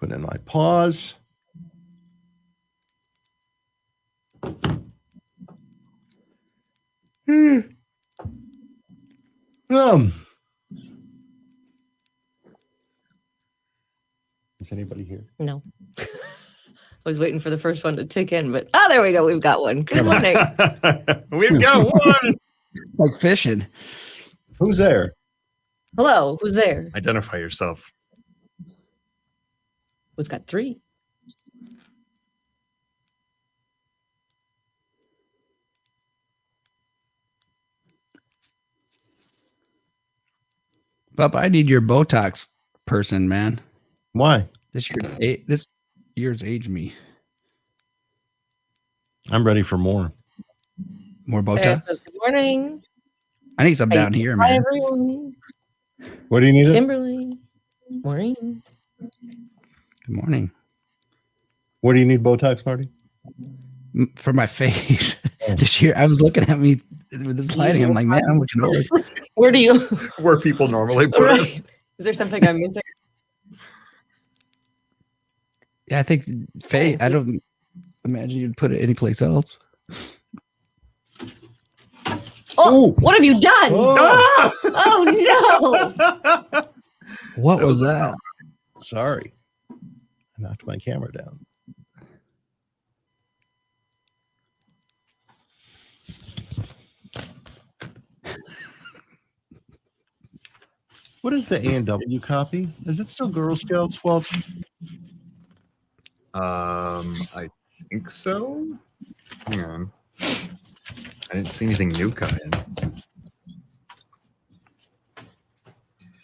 Put in my pause. Is anybody here? No. I was waiting for the first one to tick in, but there we go. We've got one. Good morning. We've got one. Like fishing. Who's there? Hello. Who's there? Identify yourself. We've got 3. Bub, I need your Botox person, man. Why? This year's aged me. I'm ready for more. More Botox? Says, good morning. I need some down here, Hi, man. everyone. What do you need? Kimberly. Morning. Good morning. What do you need Botox, Marty? For my face. This year, I was looking at me with this lighting. I'm like, man, I'm looking over. Where do you? Where people normally put it. Right. Is there something I'm missing? Yeah, I think face. I don't imagine you'd put it anyplace else. Oh, what have you done? Oh. Oh no. What was that? Sorry. I knocked my camera down. What is the A&W copy? Is it still Girl Scouts, Welch? I think so. Hang on. I didn't see anything new come in.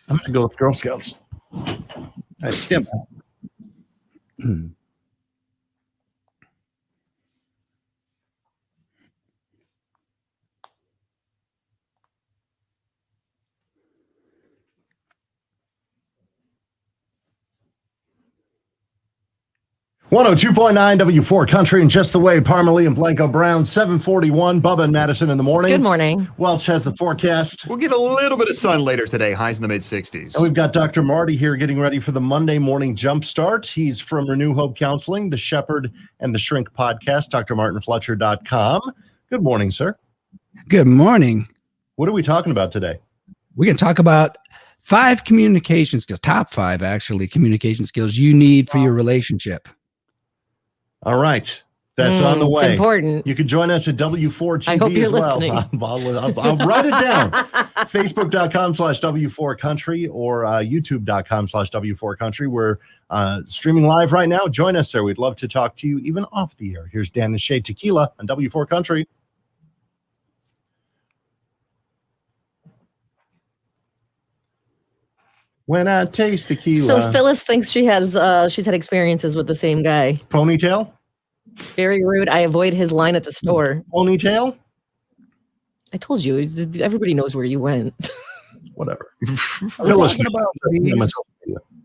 I'm gonna go with Girl Scouts. All right, stand by. 102.9 W4 Country and just the way Parmalee and Blanco Brown, 741. Bubba and Madison in the morning. Good morning. Welch has the forecast. We'll get a little bit of sun later today, highs in the mid-60s. And we've got Dr. Marty here getting ready for the Monday morning Jumpstart. He's from Renew Hope Counseling, the Shepherd and the Shrink podcast, drmartinfletcher.com. Good morning, sir. Good morning. What are we talking about today? We're going to talk about 5 communication skills, top 5 actually, communication skills you need for your relationship. All right. That's on the way. It's important. You can join us at W4 I hope TV you're as well. listening. I'll write it down. Facebook.com/W4 Country or YouTube.com/W4 Country. We're streaming live right now. Join us there. We'd love to talk to you even off the air. Here's Dan and Shay Tequila on W4 Country. When I taste tequila. So Phyllis thinks she's had experiences with the same guy. Ponytail? Very rude. I avoid his line at the store. Ponytail? I told you, everybody knows where you went. Whatever. Phyllis, what?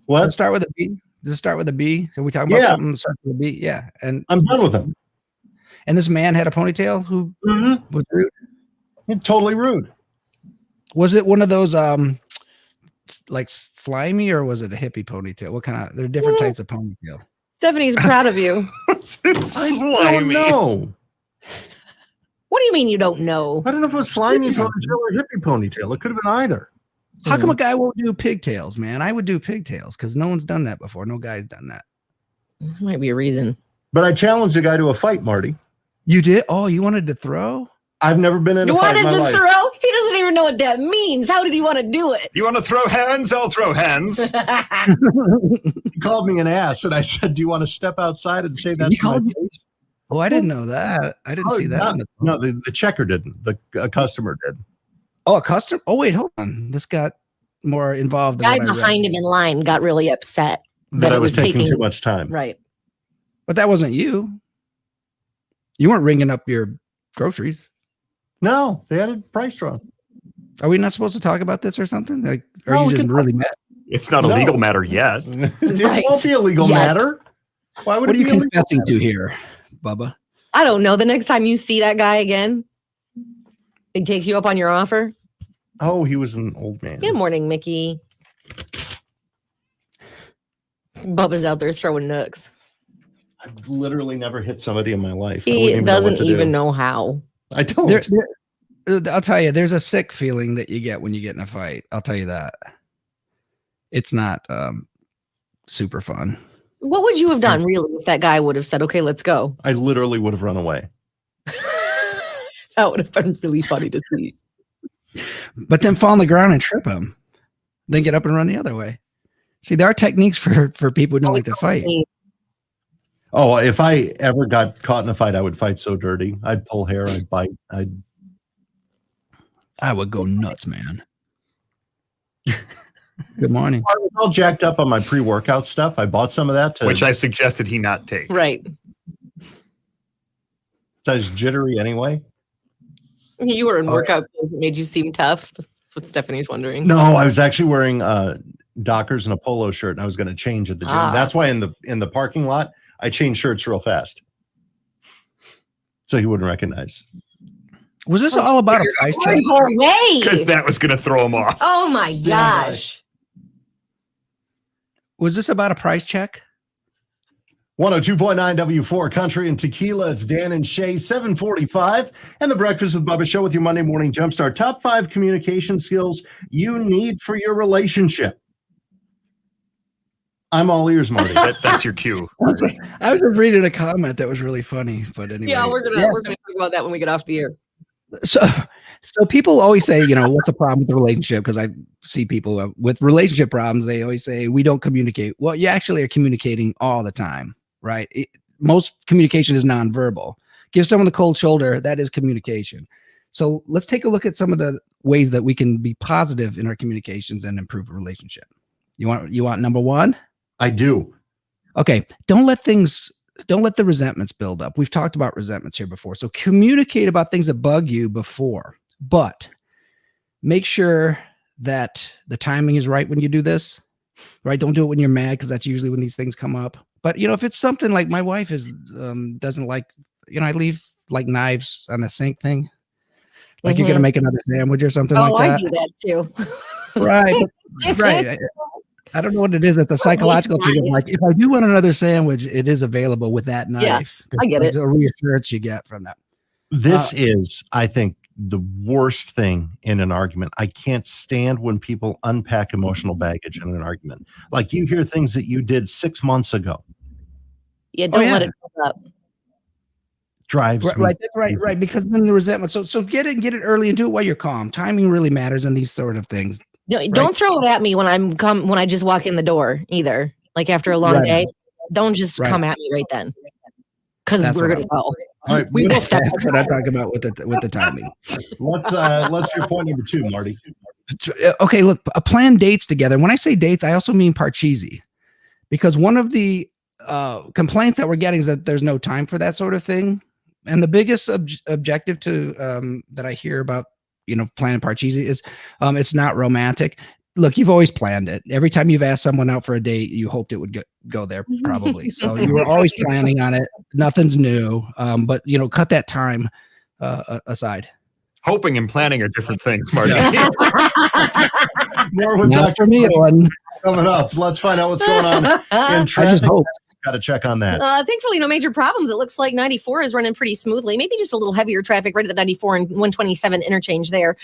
What? Does it start with a B? Does it start with a B? So we talking about something that starts with a B? Yeah. And I'm done with him. And this man had a ponytail who was rude. Totally rude. Was it one of those like slimy, or was it a hippie ponytail? What kind of? There are different types of ponytail. Stephanie's proud of you. I don't know. What do you mean you don't know? I don't know if it was slimy ponytail or hippie ponytail. It could have been either. How come a guy won't do pigtails, man? I would do pigtails because no one's done that before. No guy's done that. That might be a reason. But I challenged a guy to a fight, Marty. You did? Oh, you wanted to throw? I've never been in a fight in my life. Throw? He doesn't even know what that means. How did he want to do it? You want to throw hands? I'll throw hands. He called me an ass, and I said, do you want to step outside and say that to my face? Oh, I didn't know that. I didn't see that. No, the checker didn't. The customer did. Oh, a customer? Oh, wait, hold on. This got more involved. The guy behind him in line got really upset that I was taking too much time. Right. But that wasn't you. You weren't ringing up your groceries. No, they had it priced wrong. Are we not supposed to talk about this or something? Like, are you just really mad? It's not a legal matter yet. It won't be a legal matter. Why would what it are be you confessing to here, Bubba? I don't know. The next time you see that guy again, he takes you up on your offer. Oh, he was an old man. Good morning, Mickey. Bubba's out there throwing nooks. I've literally never hit somebody in my life. He doesn't even know how. I don't. I'll tell you, there's a sick feeling that you get when you get in a fight. I'll tell you that. It's not super fun. What would you have done, really, if that guy would have said, okay, let's go? I literally would have run away. That would have been really funny to see. But then fall on the ground and trip him. Then get up and run the other way. See, there are techniques for people who don't like to fight. Oh, if I ever got caught in a fight, I would fight so dirty. I'd pull hair, I'd bite, I would go nuts, man. Good morning. I was all jacked up on my pre-workout stuff. I bought some of that, which I suggested he not take. Right. I was jittery anyway. You were in workout clothes that made you seem tough. That's what Stephanie's wondering. No, I was actually wearing Dockers and a polo shirt, and I was going to change at the gym. That's why in the parking lot, I changed shirts real fast, so he wouldn't recognize. Was this all about a price check? Because that was going to throw him off. Oh my gosh! Was this about a price check? 102.9 W4 Country and Tequila. It's Dan and Shay, 745. And the Breakfast with Bubba show with your Monday morning jumpstart. Top 5 communication skills you need for your relationship. I'm all ears, Marty. That's your cue. I was just reading a comment that was really funny, but anyway. Yeah, we're gonna talk about that when we get off the air. So people always say, what's the problem with the relationship? Because I see people with relationship problems, they always say we don't communicate. Well, you actually are communicating all the time, right? Most communication is nonverbal. Give someone the cold shoulder, that is communication. So let's take a look at some of the ways that we can be positive in our communications and improve a relationship. You want number 1? I do. Okay. Don't let the resentments build up. We've talked about resentments here before. So communicate about things that bug you before, but make sure that the timing is right when you do this, right? Don't do it when you're mad, because that's usually when these things come up. But if it's something like my wife doesn't like, I leave like knives on the sink thing. Like you're going to make another sandwich or something like that. I do that too. Right. Right. I don't know what it is. It's a psychological thing. Of like, if I do want another sandwich, it is available with that knife. Yeah, I get it. It's a reassurance you get from that. This is, I think, the worst thing in an argument. I can't stand when people unpack emotional baggage in an argument. Like you hear things that you did 6 months ago. Yeah, don't let it build up. Drives right, right. Because then the resentment. So get it early and do it while you're calm. Timing really matters in these sort of things. No, don't throw it at me when I just walk in the door either. Like after a long day, don't just come at me right then, because we're gonna go. All right, we will stop. That's what I talk about with the timing. Let's hear point number 2, Marty. Okay, look, plan dates together. When I say dates, I also mean parcheesi, because one of the complaints that we're getting is that there's no time for that sort of thing. And the biggest objective to that I hear about planning parcheesi is it's not romantic. Look, you've always planned it. Every time you've asked someone out for a date, you hoped it would go there, probably. So you were always planning on it. Nothing's new. But cut that time aside. Hoping and planning are different things, Marty. More with Not Dr. for me, one. Coming up. Let's find out what's going on in I traffic. just hope. Got to check on that. Thankfully, no major problems. It looks like 94 is running pretty smoothly. Maybe just a little heavier traffic right at the 94 and 127 interchange there.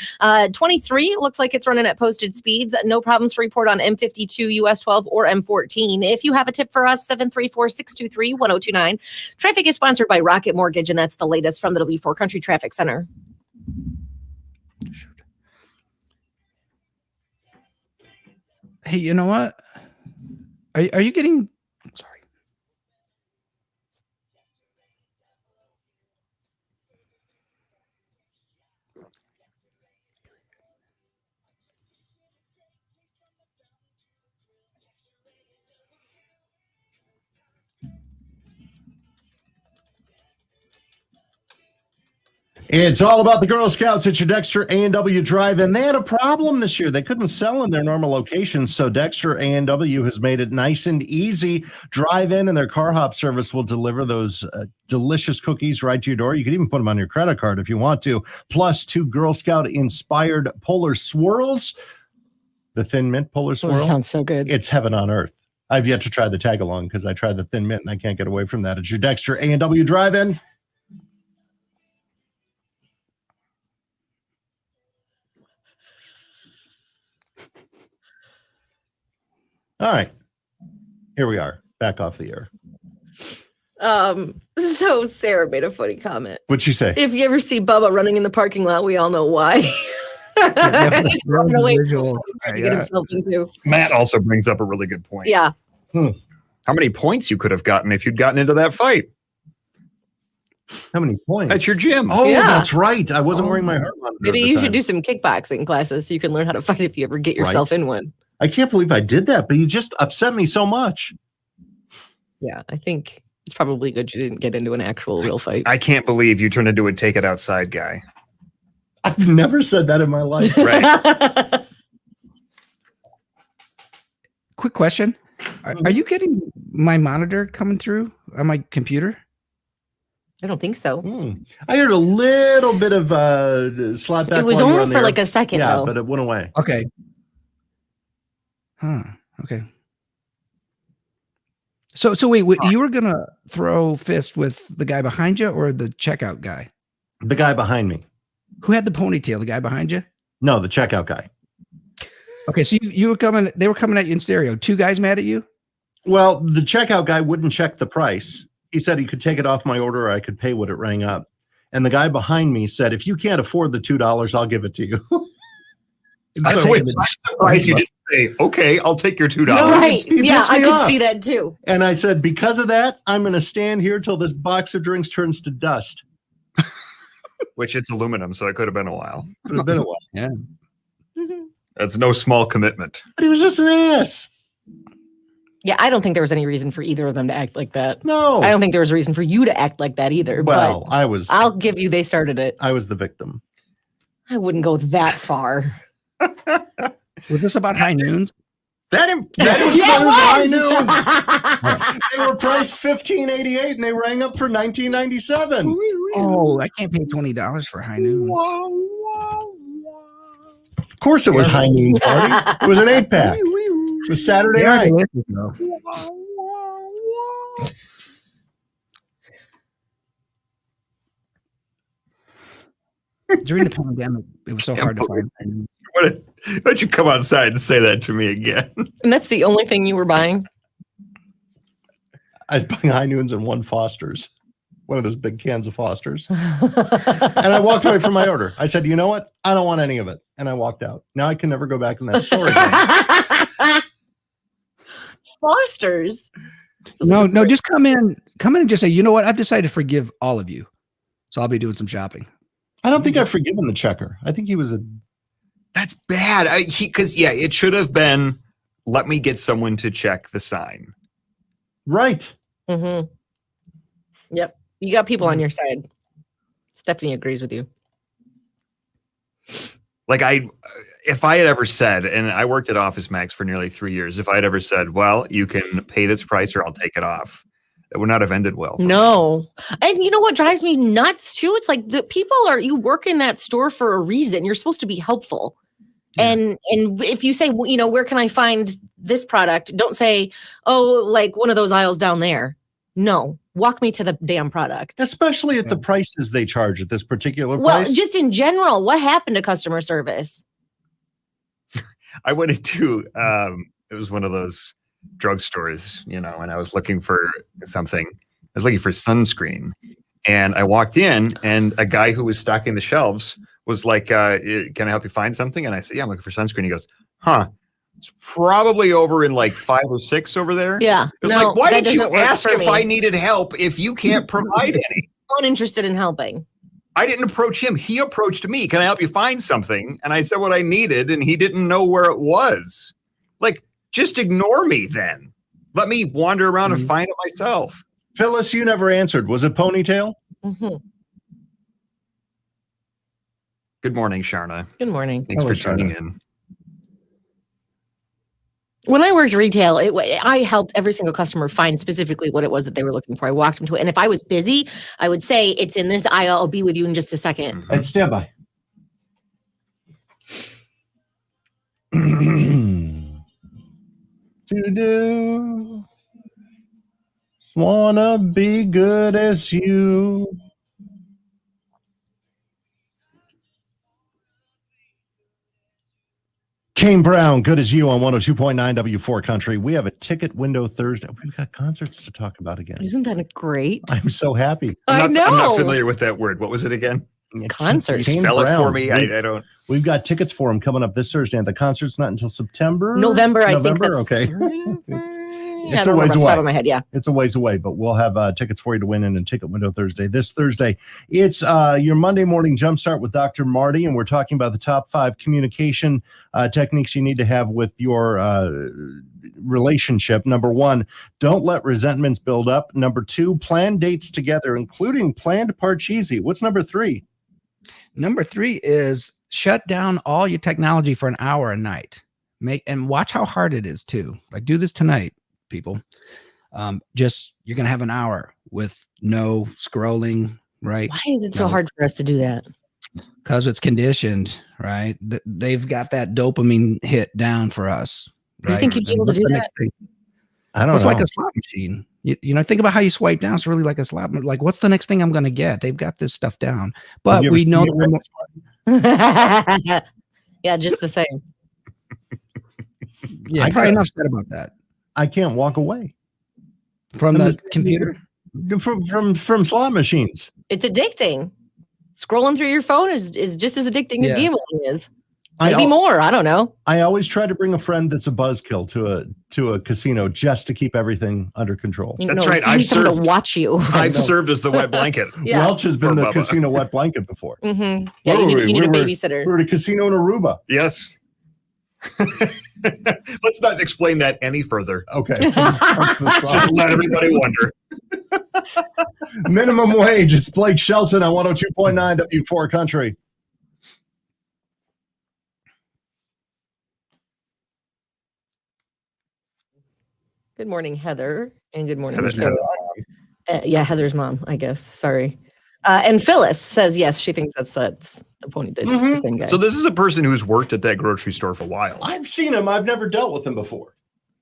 23 looks like it's running at posted speeds. No problems to report on M52, US 12, or M14. If you have a tip for us, 734-623-1029. Traffic is sponsored by Rocket Mortgage, and that's the latest from the W4 Country Traffic Center. Hey, you know what? Are you getting... Sorry. It's all about the Girl Scouts at your Dexter A&W Drive, and they had a problem this year. They couldn't sell in their normal locations, so Dexter A&W has made it nice and easy. Drive in, and their car hop service will deliver those delicious cookies right to your door. You can even put them on your credit card if you want to, plus 2 Girl Scout-inspired Polar Swirls. The Thin Mint Polar Swirl. Sounds so good. It's heaven on earth. I've yet to try the tag along because I tried the Thin Mint and I can't get away from that. It's your Dexter A&W Drive-In. All right. Here we are. Back off the air. So Sarah made a funny comment. What'd she say? If you ever see Bubba running in the parking lot, we all know why. Definitely Running away from visual. what he's trying to get himself into. Matt also brings up a really good point. Yeah. How many points you could have gotten if you'd gotten into that fight How many points? at your gym? Oh, Yeah. that's right. I wasn't wearing my heart monitor. Maybe at the you time. should do some kickboxing classes so you can learn how to fight if you ever get yourself in one. I can't believe I did that, but you just upset me so much. Yeah, I think it's probably good you didn't get into an actual real fight. I can't believe you turned into a take it outside guy. I've never said that in my life. Right. Quick question. Are you getting my monitor coming through on my computer? I don't think so. I heard a little bit of slap back. It was while you were only on for there. like a second, Yeah, though. but it went away. Okay. Huh. Okay. So wait, you were gonna throw fist with the guy behind you or the checkout guy? The guy behind me. Who had the ponytail? The guy behind you? No, the checkout guy. Okay, so you were coming. They were coming at you in stereo. Two guys mad at you? Well, the checkout guy wouldn't check the price. He said he could take it off my order or I could pay what it rang up. And the guy behind me said, if you can't afford the $2, I'll give it to you. That's So- what I'm surprised you didn't say, okay, I'll take your $2. No, Right. he Yeah, pissed I me could off. see that too. And I said, because of that, I'm going to stand here till this box of drinks turns to dust. Which it's aluminum, so it could have been a while. Could have been a while. Yeah. That's no small commitment. But he was just an ass. Yeah, I don't think there was any reason for either of them to act like that. No. I don't think there was a reason for you to act like that either. Well, but I was I'll give you they started it. the victim. I wouldn't go that far. Was this about high noons? That was Yeah, high it noons. was. They were priced $15.88 and they rang up for $19.97. Oh, I can't pay $20 for high noons. Of course it was high noons, Marty. It was an 8-pack. It was Saturday They are night. delicious, though. During the pandemic, it was so hard to find high noons. Why don't you come outside and say that to me again? And that's the only thing you were buying? I was buying high noons and one Foster's, one of those big cans of Foster's. And I walked away from my order. I said, you know what? I don't want any of it. And I walked out. Now I can never go back in that store again. Foster's. No, just come in and just say, you know what? I've decided to forgive all of you. So I'll be doing some shopping. I don't think I've forgiven the checker. I think he was a... That's bad. It should have been, let me get someone to check the sign. Yep. You got people on your side. Stephanie agrees with you. Like if I had ever said, and I worked at Office Max for nearly 3 years, if I had ever said, well, you can pay this price or I'll take it off, that would not have ended well. For me. No. And you know what drives me nuts too? It's like you work in that store for a reason. You're supposed to be helpful. Yeah. And if you say, well, where can I find this product? Don't say, oh, like one of those aisles down there. No, walk me to the damn product. Especially at the prices they charge at this particular Well, price. just in general, what happened to customer service? I went into, it was one of those drugstores, and I was looking for something. I was looking for sunscreen. And I walked in and a guy who was stocking the shelves was like, can I help you find something? And I said, yeah, I'm looking for sunscreen. He goes, it's probably over in like 5 or 6 over there. Yeah. It's No, like, why that did you doesn't work ask for if me. I needed help if you can't provide any? Uninterested in helping. I didn't approach him. He approached me. Can I help you find something? And I said what I needed, and he didn't know where it was. Like, just ignore me then. Let me wander around and find it myself. Phyllis, you never answered. Was it ponytail? Good morning, Sharna. Good morning. Thanks Hello, for tuning Sharna. in. When I worked retail, I helped every single customer find specifically what it was that they were looking for. I walked them to it. And if I was busy, I would say, it's in this aisle. I'll be with you in just a second. And stand by. to do. Just wanna be good as you. Kane Brown, good as you on 102.9 W4 Country. We have a ticket window Thursday. We've got concerts to talk about again. Isn't that great? I'm so happy. I'm not familiar with that word. What was it again? Concerts. Kane Spell it for Brown. me. I don't. We've got tickets for him coming up this Thursday, and the concert's not until September. November, I think. Okay. It's a ways away. Top of my head, yeah. It's a ways away, but we'll have tickets for you to win in Ticket Window Thursday. This Thursday, it's your Monday morning Jumpstart with Dr. Marty, and we're talking about the top 5 communication techniques you need to have with your relationship. Number 1, don't let resentments build up. Number 2, plan dates together, including planned parcheesi. What's number 3? Number 3 is shut down all your technology for an hour a night. And watch how hard it is too. Like, do this tonight, people. You're gonna have an hour with no scrolling, right? Why is it so hard for us to do that? Because it's conditioned, right? They've got that dopamine hit down for us. Do you think you'd be able to do that? I don't know. It's like a slot machine. You know, think about how you swipe down. It's really like a slot. Like, what's the next thing I'm going to get? They've got this stuff down. But we know that yeah, just the same. Yeah, probably enough said about that. I can't walk away from the computer. From slot machines. It's addicting. Scrolling through your phone is just as addicting as gambling is. Maybe more. I don't know. I always try to bring a friend that's a buzzkill to a casino just to keep everything under control. That's right. I've served to watch you. I've served as the wet blanket. Yeah. Welch has been the casino wet blanket before. Mm-hmm. Yeah, you need a babysitter. We're at a casino in Aruba. Yes. Let's not explain that any further. Okay. Just let everybody wonder. Minimum wage. It's Blake Shelton on 102.9 W4 Country. Good morning, Heather, and good morning. Heather's mom, I guess. Sorry. And Phyllis says yes, she thinks that's the pony. That's the same guy. So this is a person who's worked at that grocery store for a while. I've seen him. I've never dealt with him before.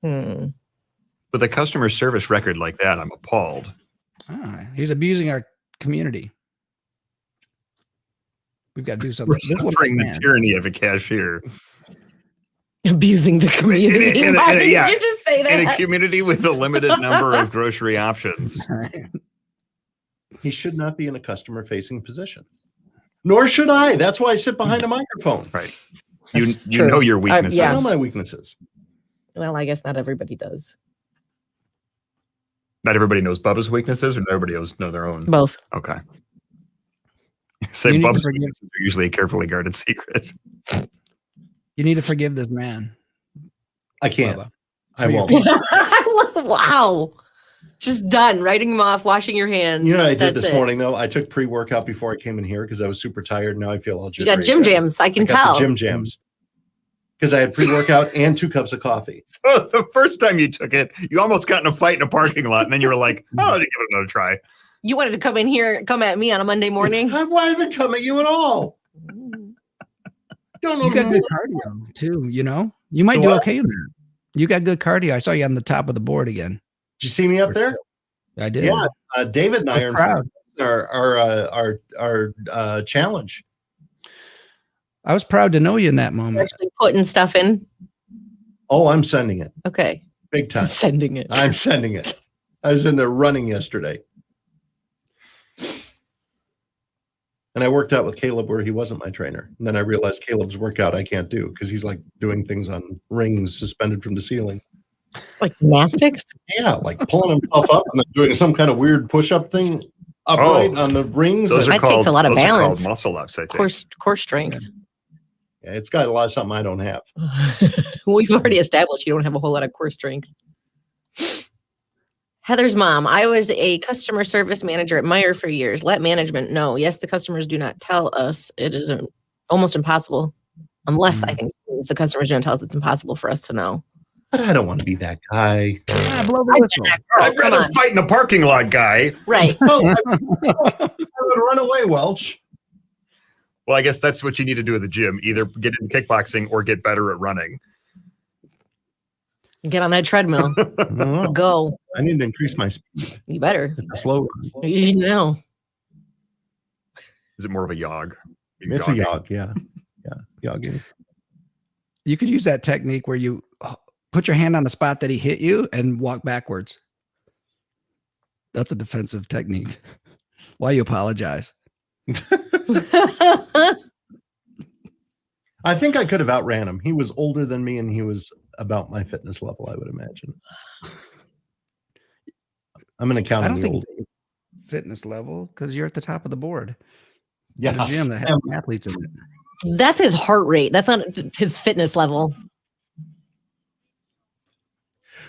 Hmm. With a customer service record like that, I'm appalled. He's abusing our community. We've got to do something. Suffering the tyranny of a cashier. Abusing the community. Why did you just say that? In a community with a limited number of grocery options. He should not be in a customer-facing position. Nor should I. That's why I sit behind a microphone. Right. You know your weaknesses. I know my weaknesses. Well, I guess not everybody does. Not everybody knows Bubba's weaknesses, or everybody knows their own? Both. Okay. Say Bubba's weaknesses are usually a carefully guarded secret. You need to forgive this man. I can't. Bubba. I won't. Wow. Just done. Writing them off, washing your hands. You know what I did this morning, though? I took pre-workout before I came in here because I was super tired. Now I feel all jittery. You got gym jams. I can tell. The gym jams. Because I had pre-workout and 2 cups of coffee. So the first time you took it, you almost got in a fight in a parking lot, and then you were like, "Oh, I'll give it another try." You wanted to come in here, come at me on a Monday morning? I haven't come at you at all. You got good cardio too. You know, you might do okay there. You got good cardio. I saw you on the top of the board again. Did you see me up there? I did. Yeah, David and I are our challenge. I was proud to know you in that moment. Actually putting stuff in. Oh, I'm sending it. Okay. Big time. Sending it. I'm sending it. I was in there running yesterday. And I worked out with Caleb where he wasn't my trainer. And then I realized Caleb's workout I can't do because he's like doing things on rings suspended from the ceiling. Like gymnastics? Yeah, like pulling himself up and then doing some kind of weird push-up thing upright on the rings. That takes a lot of balance. Muscle ups, I think. Core strength. Yeah, it's got a lot of something I don't have. We've already established you don't have a whole lot of core strength. Heather's mom, I was a customer service manager at Meijer for years. Let management know. Yes, the customers do not tell us. It is almost impossible. Unless I think the customers don't tell us, it's impossible for us to know. But I don't want to be that guy. I'd rather fight in the parking lot, guy. Right. I would run away, Welch. Well, I guess that's what you need to do at the gym. Either get into kickboxing or get better at running. Get on that treadmill. I don't know. Go. I need to increase my speed. You better. It's a slow run. You know. Is it more of a yog? It's a yog, yeah. Yeah, yogging. You could use that technique where you put your hand on the spot that he hit you and walk backwards. That's a defensive technique. Why you apologize? I think I could have outran him. He was older than me and he was about my fitness level, I would imagine. I'm going to count I on don't the think old. fitness level because you're at the top of the board. Yeah. At a gym that has athletes in it. That's his heart rate. That's not his fitness level.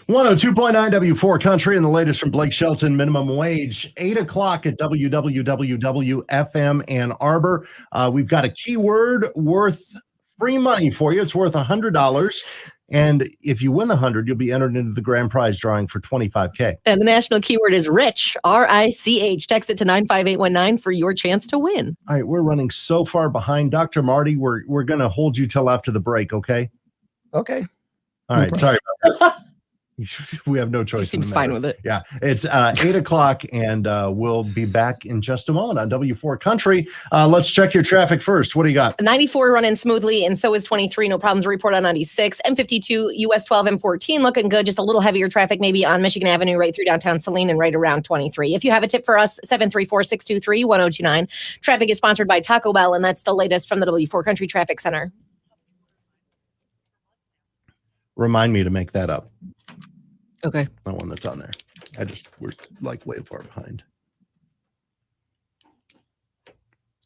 102.9 W4 Country and the latest from Blake Shelton, minimum wage, 8 o'clock at WWWFM Ann Arbor. We've got a keyword worth free money for you. It's worth $100. And if you win the 100, you'll be entered into the grand prize drawing for $25K. And the national keyword is rich, RICH. Text it to 95819 for your chance to win. All right, we're running so far behind. Dr. Marty, we're going to hold you till after the break, okay? Okay. All right, sorry about that. We have no choice. He seems fine with it. Yeah, it's 8 o'clock, and we'll be back in just a moment on W4 Country. Let's check your traffic first. What do you got? 94 running smoothly, and so is 23. No problems to report on 96. M52, US 12, M14 looking good. Just a little heavier traffic maybe on Michigan Avenue right through downtown Saline and right around 23. If you have a tip for us, 734-623-1029. Traffic is sponsored by Taco Bell, and that's the latest from the W4 Country Traffic Center. Remind me to make that up. Okay. The one that's on there. We're like way far behind.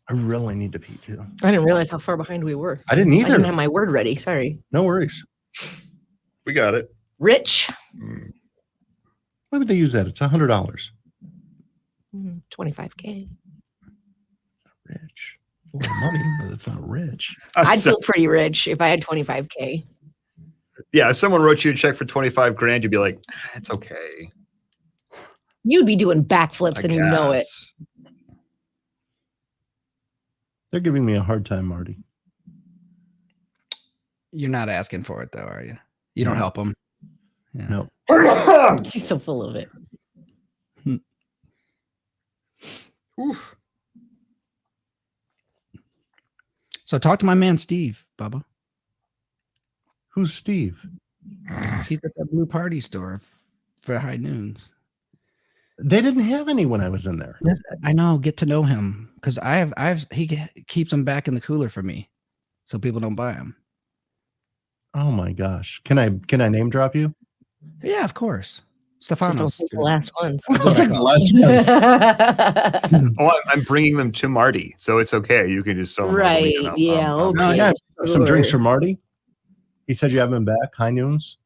I really need to pee too. I didn't realize how far behind we were. I didn't I either. didn't have my word ready. Sorry. No worries. We got it. Rich. Why would they use that? It's $100. 25K. It's not rich. It's a lot of money, but it's not rich. I'd feel pretty rich if I had 25K. Yeah, if someone wrote you a check for 25 grand, you'd be like, it's okay. You'd be doing backflips and you know it. They're giving me a hard time, Marty. You're not asking for it though, are you? You don't help them. Yeah. No. He's so full of it. Oof. So talk to my man Steve, Bubba. Who's Steve? He's at the Blue Party store for high noons. They didn't have any when I was in there. I know. Get to know him because he keeps them back in the cooler for me, so people don't buy them. Oh my gosh! Can I name drop you? Yeah, of course. Just Stefanos. don't take the last ones. I'll take the last one. Oh, I'm bringing them to Marty, so it's okay. You can just tell them. Right, yeah, okay. Oh, yeah. Some drinks Sure. for Marty. He said you have him back. High noons.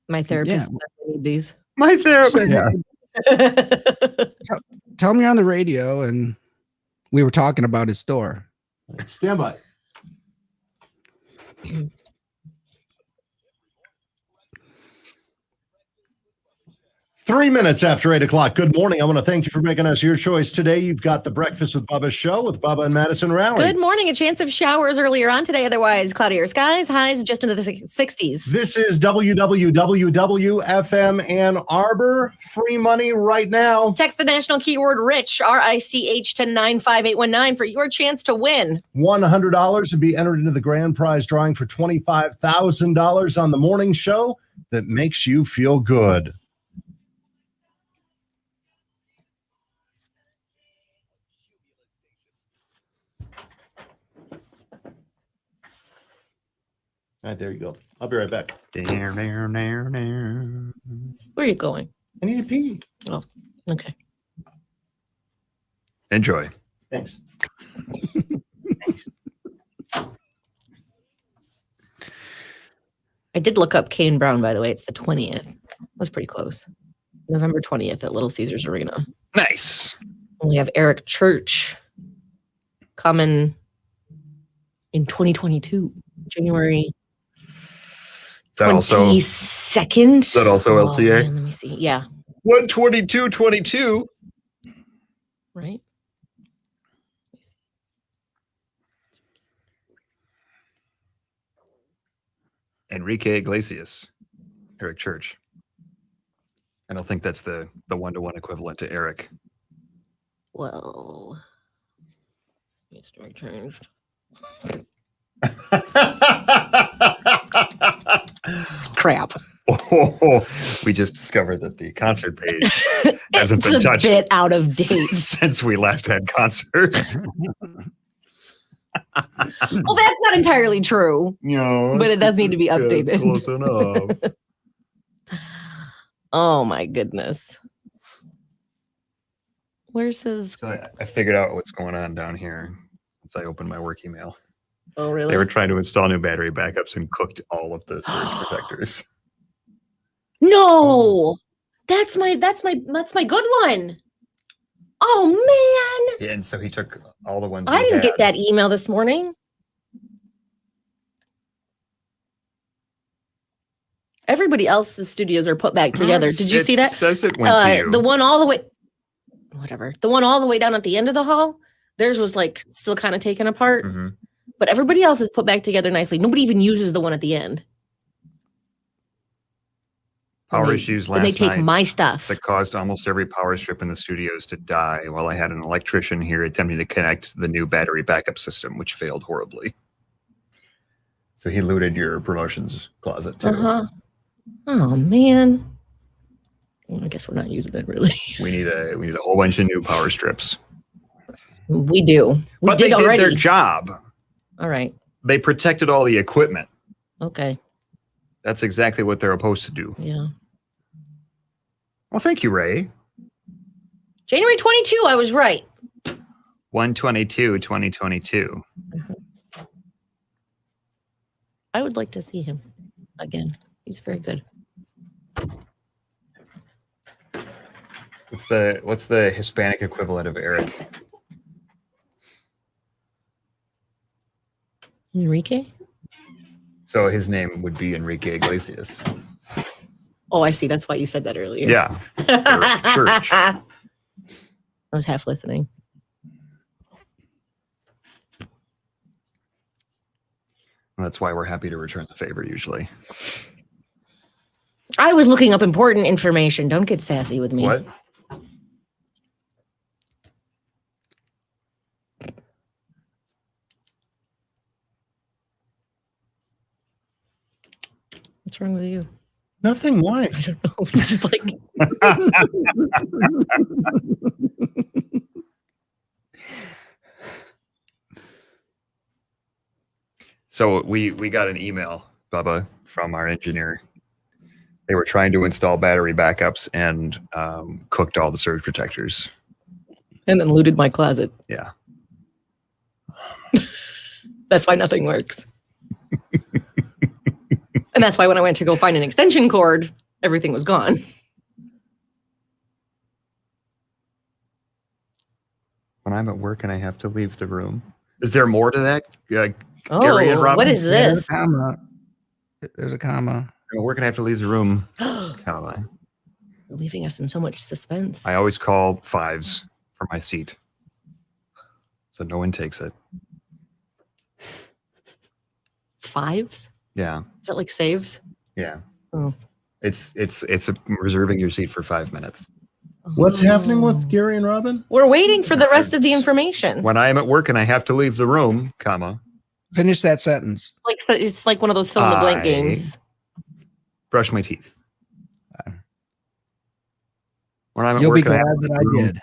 My therapist definitely need these. My therapist. Yeah. Tell him you're on the radio and we were talking about his store. Stand by. 3 minutes after 8 o'clock. Good morning. I want to thank you for making us your choice today. You've got the Breakfast with Bubba show with Bubba and Madison Rowley. Good morning. A chance of showers earlier on today. Otherwise, cloudier skies. Highs just into the 60s. This is WWWFM Ann Arbor. Free money right now. Text the national keyword rich, RICH, to 95819 for your chance to win. $100 to be entered into the grand prize drawing for $25,000 on the morning show that makes you feel good. All right, there you go. I'll be right back. Where are you going? I need to pee. Oh, okay. Enjoy. Thanks. I did look up Kane Brown, by the way. It's the 20th. That was pretty close. November 20th at Little Caesars Arena. Nice. And we have Eric Church coming in 2022, January Is that also 22nd. Is that also LCA? Man, let me see. Yeah. 122.22. Right. Enrique Iglesias, Eric Church. I don't think that's the one-to-one equivalent to Eric. Whoa. This needs to be changed. Crap. Oh, we just discovered that the concert page hasn't It's been a touched bit out of date. since we last had concerts. Well, that's not entirely true, No, but it does need to be it's updated. close enough. Oh my goodness. Where's his? So I figured out what's going on down here since I opened my work email. Oh, really? They were trying to install new battery backups and cooked all of the surge protectors. No, that's my good one. Oh man. Yeah, and so he took all the ones I we didn't get had. that email this morning. Everybody else's studios are put back together. Did you see that? It says it went to you. The one all the way, whatever. The one all the way down at the end of the hall, theirs was like still kind of taken apart, Mhm. but everybody else is put back together nicely. Nobody even uses the one at the end. Power they- issues And they last take night my stuff. that caused almost every power strip in the studios to die while I had an electrician here attempting to connect the new battery backup system, which failed horribly. So he looted your promotions closet too. Uh-huh. Oh man. Well, I guess we're not using it really. We need a whole bunch of new power strips. We do. We But they did did already. their job. All right. They protected all the equipment. Okay. That's exactly what they're supposed to do. Yeah. Well, thank you, Ray. January 22, I was right. 1/22/2022. I would like to see him again. He's very good. What's the Hispanic equivalent of Eric? Enrique? So his name would be Enrique Iglesias. Oh, I see. That's why you said that earlier. Yeah. Church. I was half listening. That's why we're happy to return the favor usually. I was looking up important information. Don't get sassy with me. What? What's wrong with you? Nothing. Why? I don't know. I'm just like, So we got an email, Bubba, from our engineer. They were trying to install battery backups and cooked all the surge protectors. and then looted my closet. Yeah. That's why nothing works. And that's why when I went to go find an extension cord, everything was gone. When I'm at work and I have to leave the room. Is there more to that? Gary and Oh, Robin? what is There's this? a comma. There's a comma. I'm at work and I have to leave the room. Comma. Leaving us in so much suspense. I always call fives for my seat. So no one takes it. Fives? Yeah. Is that like saves? Yeah. Oh. It's reserving your seat for 5 minutes. What's Oh. happening with Gary and Robin? We're waiting for the rest of the information. When I am at work and I have to leave the room, comma, Finish that sentence. Like so it's like one of those fill in the blank I- games. brush my teeth. When I'm at You'll work be and I glad have to that leave I the room, did.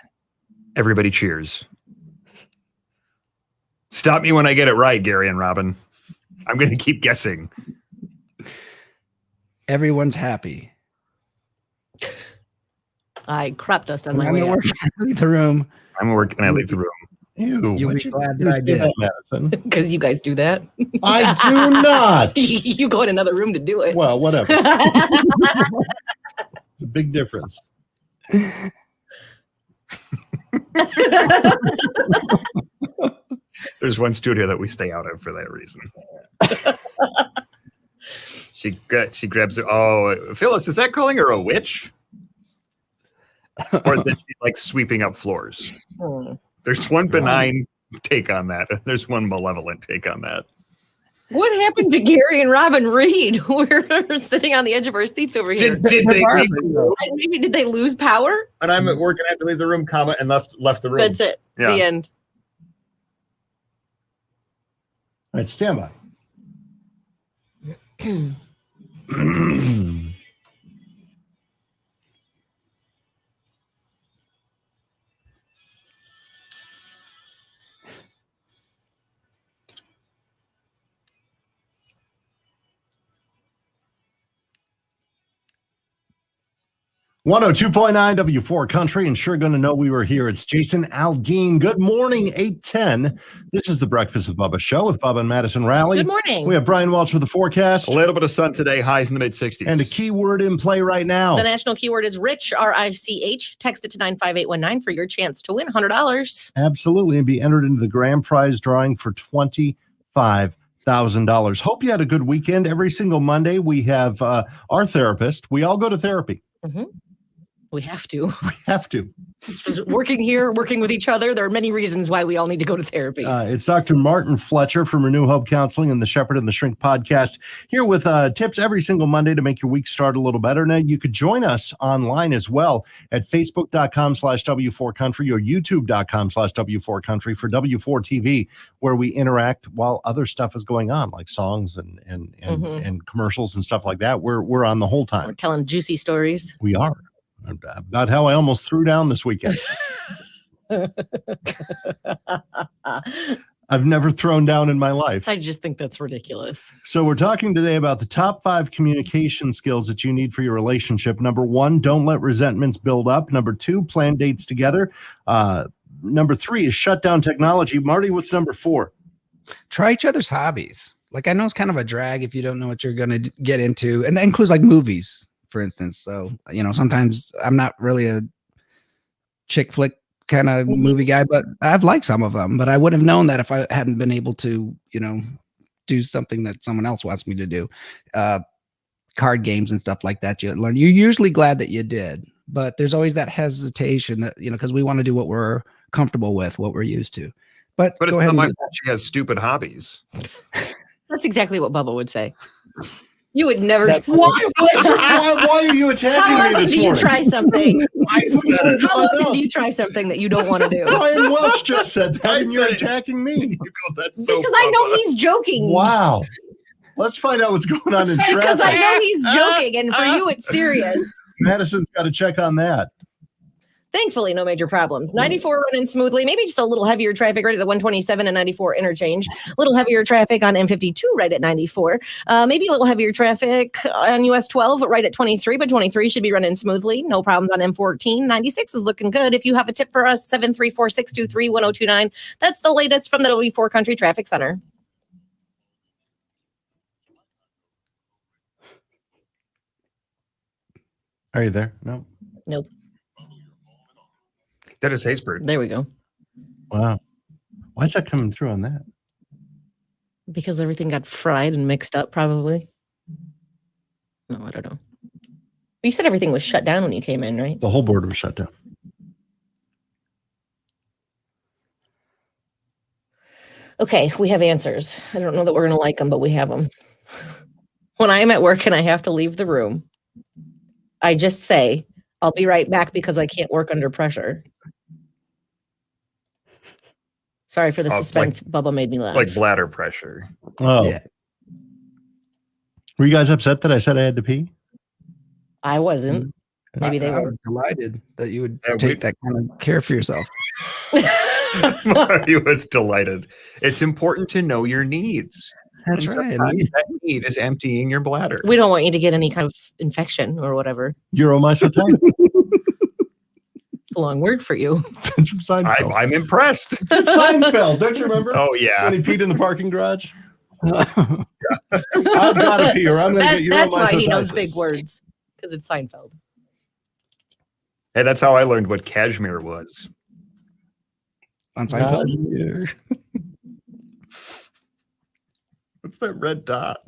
everybody cheers. Stop me when I get it right, Gary and Robin. I'm going to keep guessing. Everyone's happy. I crop dust on When my I'm way at out work, leave the room. I'm at work and I leave the room. Ew, You'll why'd be you glad that I say did. that, Madison? because you guys do that. I do not. You go in another room to do it. Well, whatever. It's a big difference. There's one studio that we stay out of for that reason. She grabs it. Oh, Phyllis, is that calling her a witch? Or that she likes sweeping up floors? Hmm. There's one benign take on that, and there's one malevolent take on that. What happened to Gary and Robin Reed? We're sitting on the edge of our seats over here. Did they leave the room? Maybe did they lose power? And I'm at work and I have to leave the room, comma, and left the room. That's it. Yeah. The end. All right, stand by. 102.9 W4 Country, and sure going to know we were here. It's Jason Aldean. Good morning, 8:10. This is the Breakfast with Bubba show with Bubba and Madison Raleigh. Good morning. We have Brian Welch with the forecast. A little bit of sun today, highs in the mid-60s. And a keyword in play right now. The national keyword is rich, R-I-C-H. Text it to 95819 for your chance to win $100. Absolutely, and be entered into the grand prize drawing for $25,000. Hope you had a good weekend. Every single Monday, we have our therapist. We all go to therapy. Mm-hmm. We have to. We have to. Working here, working with each other. There are many reasons why we all need to go to therapy. It's Dr. Martin Fletcher from Renew Hope Counseling and the Shepherd and the Shrink podcast here with tips every single Monday to make your week start a little better. Now, you could join us online as well at facebook.com/W4Country or youtube.com/W4Country for W4 TV, where we interact while other stuff is going on, like songs and commercials and stuff like that. We're on the whole time. We're telling juicy stories. We are. About how I almost threw down this weekend. I've never thrown down in my life. I just think that's ridiculous. So we're talking today about the top 5 communication skills that you need for your relationship. Number 1, don't let resentments build up. Number 2, plan dates together. Number 3 is shut down technology. Marty, what's number 4? Try each other's hobbies. Like, I know it's kind of a drag if you don't know what you're going to get into. And that includes like movies, for instance. So, sometimes I'm not really a chick flick kind of movie guy, but I've liked some of them. But I would have known that if I hadn't been able to, do something that someone else wants me to do. Card games and stuff like that. You learn. You're usually glad that you did, but there's always that hesitation that, because we want to do what we're comfortable with, what we're used to. But it's not my fault she has stupid hobbies. That's exactly what Bubba would say. You would never. Why are you attacking me this morning? How often do you try something? I said it. How often do you try something that you don't want to do? Brian Welch just said that, and you're attacking me. You go, that's so because I know he's joking. Wow. Let's find out what's going on in traffic. Because I know he's joking, and for you, it's serious. Madison's got to check on that. Thankfully, no major problems. 94 running smoothly. Maybe just a little heavier traffic right at the 127 and 94 interchange. A little heavier traffic on M52 right at 94. Maybe a little heavier traffic on US 12 right at 23, but 23 should be running smoothly. No problems on M14. 96 is looking good. If you have a tip for us, 734-623-1029. That's the latest from the W4 Country Traffic Center. Are you there? No. Nope. Dennis Haysbert. There we go. Wow. Why is that coming through on that? Because everything got fried and mixed up, probably. No, I don't know. You said everything was shut down when you came in, right? The whole board was shut down. Okay, we have answers. I don't know that we're going to like them, but we have them. When I am at work and I have to leave the room, I just say, I'll be right back because I can't work under pressure. Sorry for the suspense. Bubba made me laugh. Like bladder pressure. Oh. Yeah. Were you guys upset that I said I had to pee? I wasn't. Maybe they I were. was delighted that you would take that kind of care for yourself. Marty was delighted. It's important to know your needs. That's And right. sometimes that need is emptying your bladder. We don't want you to get any kind of infection or whatever. Uromycetitis. It's a long word for you. That's from Seinfeld. I'm impressed. That's Seinfeld. Don't you remember? Oh, yeah. When he peed in the parking garage? I've got to pee or I'm going to get uromycetitis. That's why he knows big words. Because it's Seinfeld. Hey, that's how I learned what cashmere was. On Seinfeld. What's that red dot?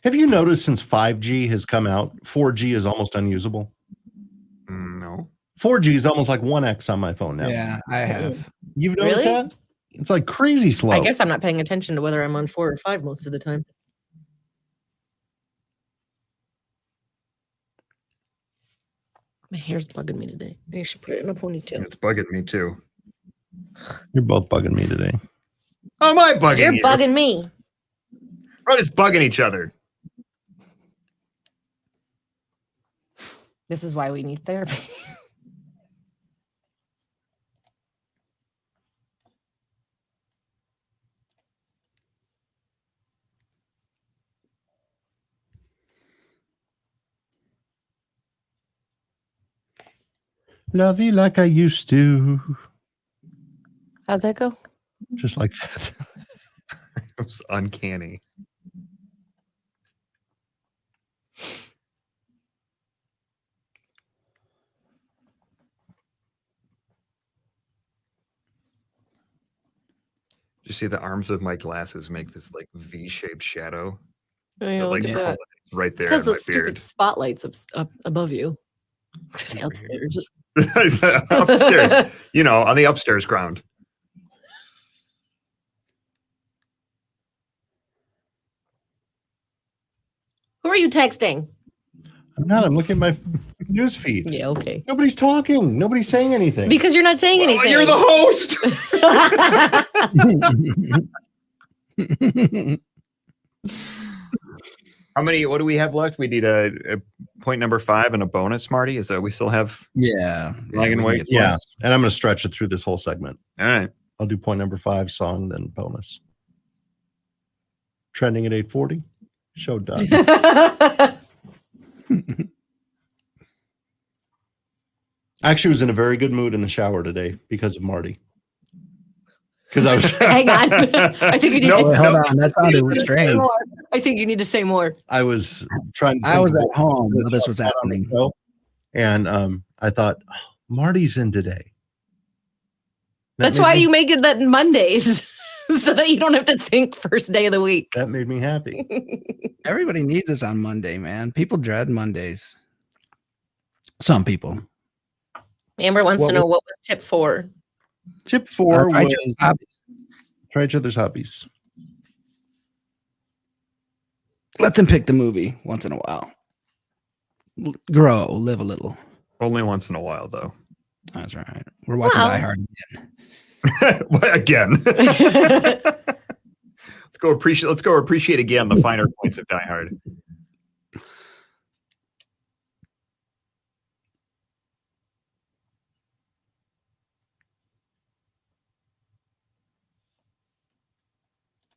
Have you noticed since 5G has come out, 4G is almost unusable? No. 4G is almost like 1x on my phone now. Yeah, I have. You've noticed Really? that? It's like crazy slow. I guess I'm not paying attention to whether I'm on 4 or 5 most of the time. My hair's bugging me today. I should put it in a ponytail. It's bugging me too. You're both bugging me today. How am I bugging You're you? bugging me. We're just bugging each other. This is why we need therapy. Love you like I used to. How's that go? Just like that. It was uncanny. You see the arms of my glasses make this like V-shaped shadow. Oh, yeah, that, like look at that. right there Because in the my stupid beard. spotlight's up above you. Just upstairs. Upstairs, on the upstairs ground. Who are you texting? I'm not. I'm looking at my news feed. Yeah, okay. Nobody's talking. Nobody's saying anything. Because you're not saying anything. You're the host. How many? What do we have left? We need a point number 5 and a bonus. Marty, is that we still have? Yeah. Black and we white. get- Yeah, and I'm going to stretch it through this whole segment. All right. I'll do point number 5, song, then bonus. Trending at 8:40. Show done. I actually was in a very good mood in the shower today because of Marty. Because I was Hang on. I think you need Nope. Wait, to hold on. That sounded say strange. more. I think you need to say more. I was trying to I think was of at home what while this was on the happening. show, and I thought, oh, Marty's in today. That's why you make it that Mondays. So that you don't have to think first day of the week. That made me happy. Everybody needs us on Monday, man. People dread Mondays. Some people. Amber wants What to know what was tip 4. Tip 4 Try was each other's hobbies. try each other's hobbies. Let them pick the movie once in a while. Grow, live a little. Only once in a while, though. That's right. We're watching Well. Die Hard again. Again. Let's go appreciate again the finer points of Die Hard.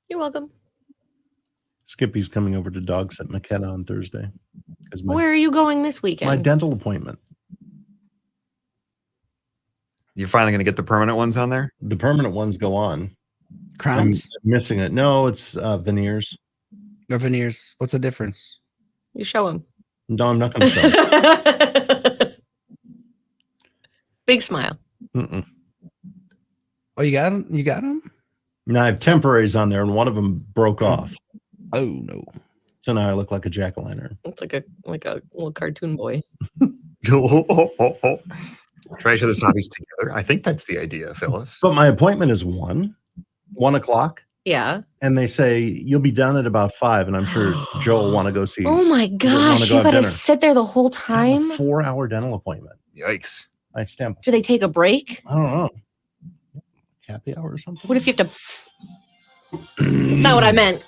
You're welcome. Skippy's coming over to Dog Sit McKenna on Thursday. Because Where are you going this my weekend? dental appointment. You're finally going to get the permanent ones on there? The permanent ones go on. I'm Crowns missing it. No, it's veneers. or veneers. What's the difference? You show him. No, I'm not going to show. Big smile. Mm-mm. Oh, you got them? You got them? No, I have temporaries on there, and one of them broke off. Oh no. So now I look like a jack-o'-lantern. It's like a little cartoon boy. Try each other's hobbies together. I think that's the idea, Phyllis. But my appointment is 1 o'clock, Yeah. and they say you'll be done at about 5, and I'm sure Joe will want to go see. Oh my wanna gosh. go You have got to dinner. sit there the whole I have time. a 4-hour dental appointment. Yikes. I stamp. Do they take a break? I don't know. Happy hour or something. What if you have to? That's not what I meant.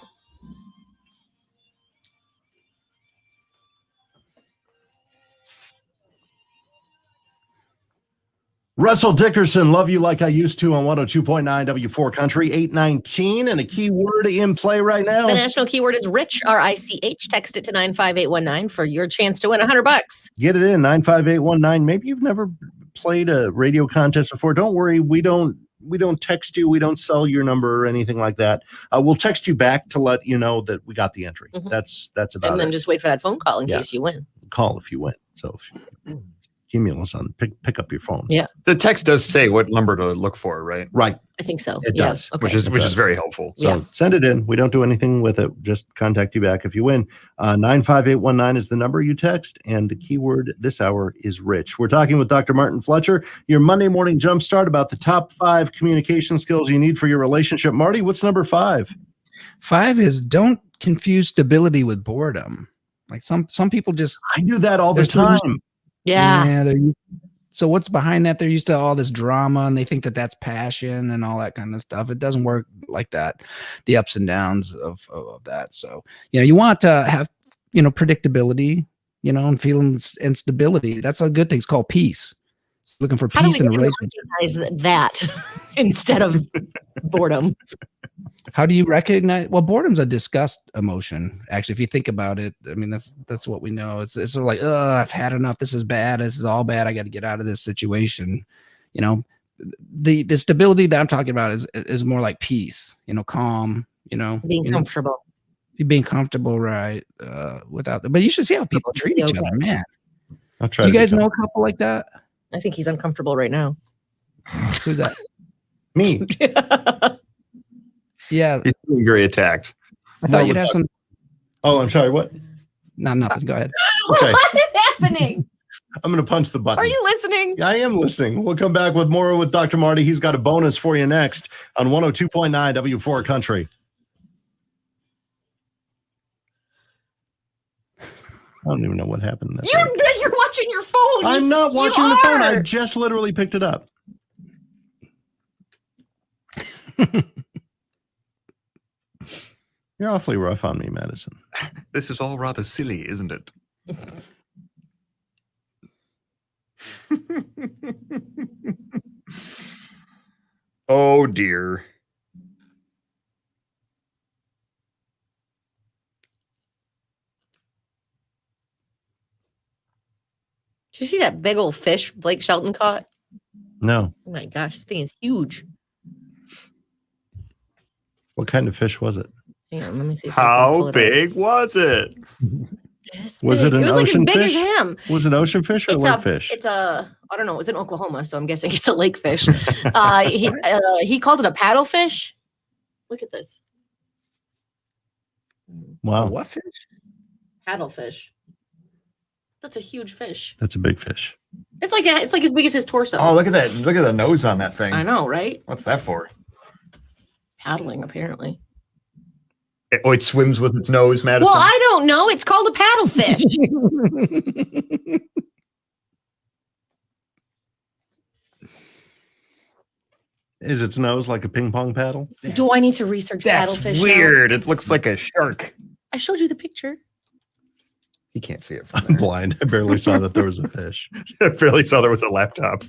Russell Dickerson, Love You Like I Used to on 102.9 W4 Country, 819, and a key word in play right now. The national keyword is rich, R-I-C-H. Text it to 95819 for your chance to win $100. Get it in 95819. Maybe you've never played a radio contest before. Don't worry, we don't text you, we don't sell your number or anything like that. We'll text you back to let you know that we got the entry. Mhm. That's about And then it. just wait for that phone call in Yeah. case you win. Call if you win. So if cumulus on. Pick up your phone. Yeah. The text does say what number to look for, right? Right. I think so. It Yeah. does. Okay. Which is very helpful. So Yeah. send it in. We don't do anything with it. Just contact you back if you win. 95819 is the number you text, and the keyword this hour is rich. We're talking with Dr. Martin Fletcher, your Monday morning jumpstart about the top 5 communication skills you need for your relationship. Marty, what's number 5? 5 is don't confuse stability with boredom. Like some people just I do that all the There's so much- time. Yeah. So what's behind that? They're used to all this drama and they think that that's passion and all that kind of stuff. It doesn't work like that. The ups and downs of that. So, you want to have, predictability, and feeling and stability. That's a good thing. It's called peace. Looking for How do peace we in a relationship. recognize that instead of boredom? How do you recognize? Well, boredom's a disgust emotion. Actually, if you think about it, I mean, that's what we know. It's sort of like, I've had enough. This is bad. This is all bad. I got to get out of this situation. The stability that I'm talking about is more like peace. Calm. Being comfortable. Being comfortable, right? But you should see how people treat each other, man. I'll try. Do you guys know a couple like that? I think he's uncomfortable right now. Who's that? Me. Yeah, He's feeling very attacked. I thought you'd have some. Oh, I'm sorry. What? No, nothing. Go ahead. Okay. What is happening? I'm going to punch the button. Are you listening? I am listening. We'll come back with more with Dr. Marty. He's got a bonus for you next on 102.9 W4 Country. I don't even know what happened. You're watching your phone. I'm not watching You the phone. are. I just literally picked it up. You're awfully rough on me, Madison. This is all rather silly, isn't it? Oh dear. Did you see that big old fish Blake Shelton caught? No. Oh my gosh, this thing is huge. What kind of fish was it? Hang on, let me see. If I can pull How it up. big was it? It's Was big. it an was like ocean as big fish? as him. Was it ocean fish or lake fish? It's a, I don't know. It was in Oklahoma, so I'm guessing it's a lake fish. He called it a paddlefish. Look at this. Wow. What fish? Paddlefish. That's a huge fish. That's a big fish. It's like as big as his torso. Oh, look at that. Look at the nose on that thing. I know, right? What's that for? Paddling, apparently. It swims with its nose, Madison. Well, I don't know. It's called a paddlefish. Is its nose like a ping pong paddle? Do I need to research That's paddlefish? now? weird. It looks like a shark. I showed you the picture. You can't see it from I'm there. blind. I barely saw that there was a fish. I barely saw there was a laptop.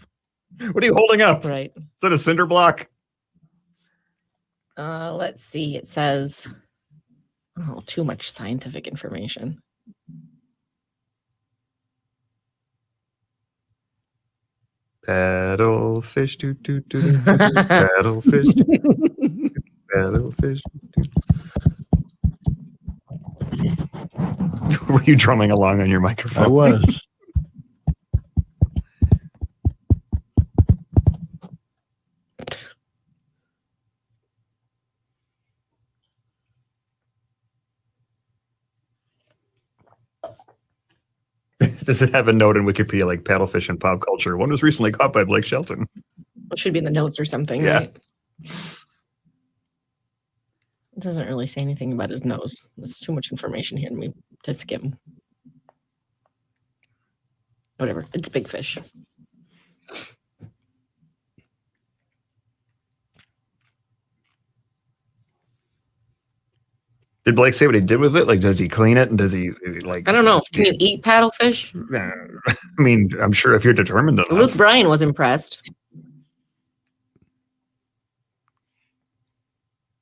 What are you holding up? Right. Is that a cinder block? Let's see. It says, oh, too much scientific information. Paddlefish, doo doo doo doo. Paddlefish, doo, doo, paddlefish. Doo. Were you drumming along on your microphone? I was. Does it have a note in Wikipedia like paddlefish and pop culture? One was recently caught by Blake Shelton. It should be in the notes or something, Yeah. right? It doesn't really say anything about his nose. There's too much information here to skim. Whatever. It's big fish. Did Blake say what he did with it? Like, does he clean it and does he like? I don't know. Can you eat paddlefish? I mean, I'm sure if you're determined enough. Luke Bryan was impressed.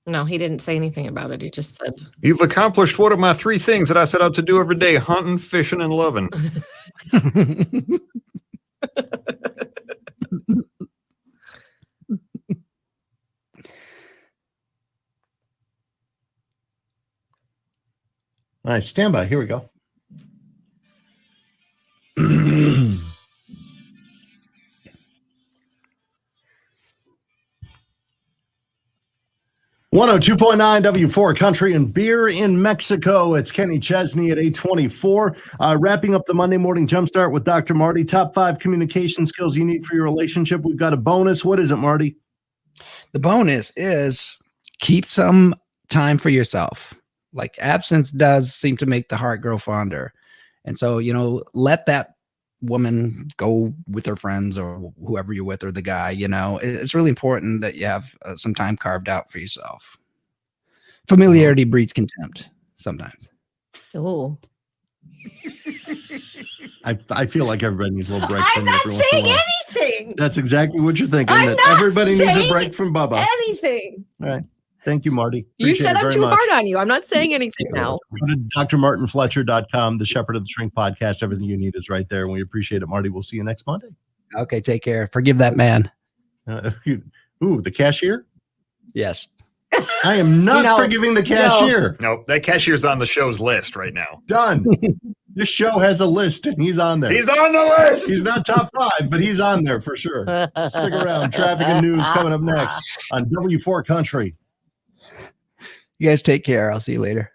No, he didn't say anything about it. He just said, You've accomplished one of my 3 things that I set out to do every day: hunting, fishing, and loving. All right, stand by. Here we go. 102.9 W4 Country and Beer in Mexico. It's Kenny Chesney at 824. Wrapping up the Monday Morning Jumpstart with Dr. Marty. Top 5 communication skills you need for your relationship. We've got a bonus. What is it, Marty? The bonus is keep some time for yourself. Like absence does seem to make the heart grow fonder. And so, let that woman go with her friends or whoever you're with or the guy. It's really important that you have some time carved out for yourself. Familiarity breeds contempt sometimes. Oh, I feel like everybody needs a little break I'm from me not every once in a saying while. anything. That's exactly what you're thinking. I'm That not everybody needs a saying break from Bubba. Anything. All right. Thank you, Marty. You Appreciate said it I'm very too much. hard on you. I'm not saying anything now. Go to drmartinfletcher.com, the Shepherd of the Shrink podcast. Everything you need is right there. And we appreciate it, Marty. We'll see you next Monday. Okay, take care. Forgive that man. The cashier? Yes. I am not No. forgiving the cashier. No, that cashier's on the show's list right now. Done. This show has a list, and he's on there. He's on the list. He's not top 5, but he's on there for sure. Stick around. Traffic and news coming up next on W4 Country. You guys take care. I'll see you later.